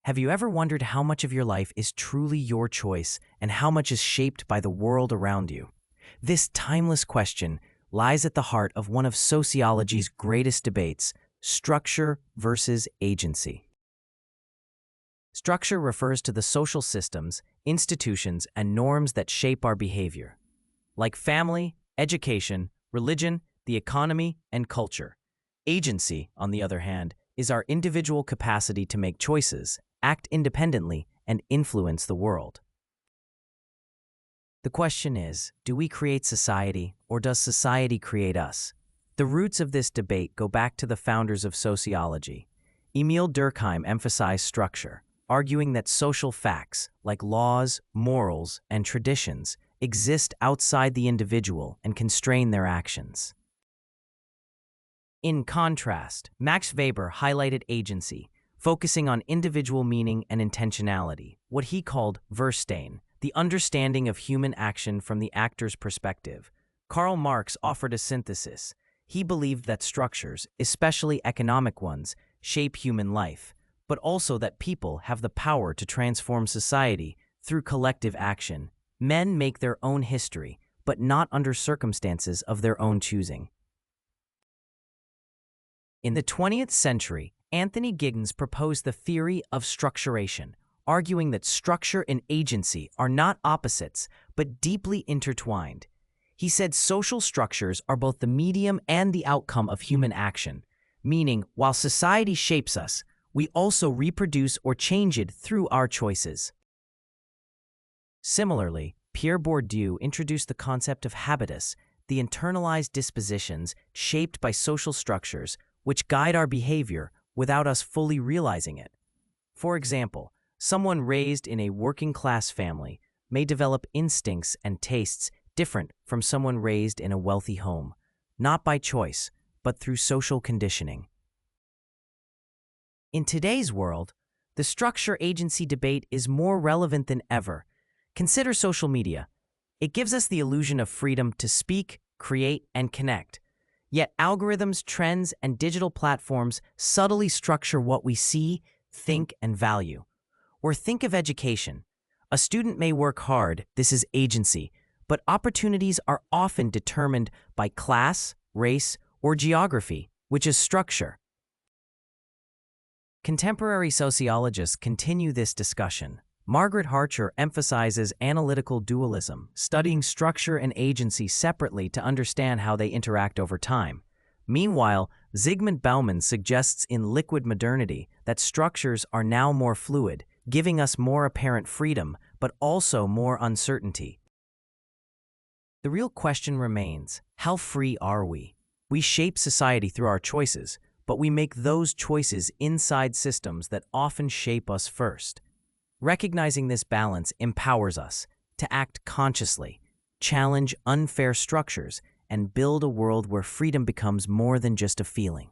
Have you ever wondered how much of your life is truly your choice and how much is shaped by the world around you? This timeless question lies at the heart of one of sociology's greatest debates: structure versus agency. Structure refers to the social systems, institutions, and norms that shape our behavior. Like family, education, religion, the economy, and culture. Agency, on the other hand, is our individual capacity to make choices, act independently, and influence the world. The question is, do we create society, or does society create us? The roots of this debate go back to the founders of sociology. Emil Durkheim emphasized structure, arguing that social facts, like laws, morals, and traditions, exist outside the individual and constrain their actions. In contrast, Max Weber highlighted agency, focusing on individual meaning and intentionality, what he called Verstehen, the understanding of human action from the actor's perspective. Karl Marx offered a synthesis. He believed that structures, especially economic ones, shape human life, but also that people have the power to transform society through collective action. Men make their own history, but not under circumstances of their own choosing. In the 20th century, Anthony Giddens proposed the theory of structuration, arguing that structure and agency are not opposites, but deeply intertwined. He said social structures are both the medium and the outcome of human action, meaning while society shapes us, we also reproduce or change it through our choices. Similarly, Pierre Bourdieu introduced the concept of habitus, the internalized dispositions shaped by social structures which guide our behavior without us fully realizing it. For example, someone raised in a working-class family may develop instincts and tastes different from someone raised in a wealthy home, not by choice, but through social conditioning. In today's world, the structure-agency debate is more relevant than ever. Consider social media. It gives us the illusion of freedom to speak, create, and connect. Yet algorithms, trends, and digital platforms subtly structure what we see, think, and value. Or think of education. A student may work hard, this is agency, but opportunities are often determined by class, race, or geography, which is structure. Contemporary sociologists continue this discussion. Margaret Harcher emphasizes analytical dualism, studying structure and agency separately to understand how they interact over time. Meanwhile, Zygmunt Bauman suggests in Liquid Modernity that structures are now more fluid, giving us more apparent freedom, but also more uncertainty. The real question remains, how free are we? We shape society through our choices, but we make those choices inside systems that often shape us first. Recognizing this balance empowers us to act consciously, challenge unfair structures, and build a world where freedom becomes more than just a feeling.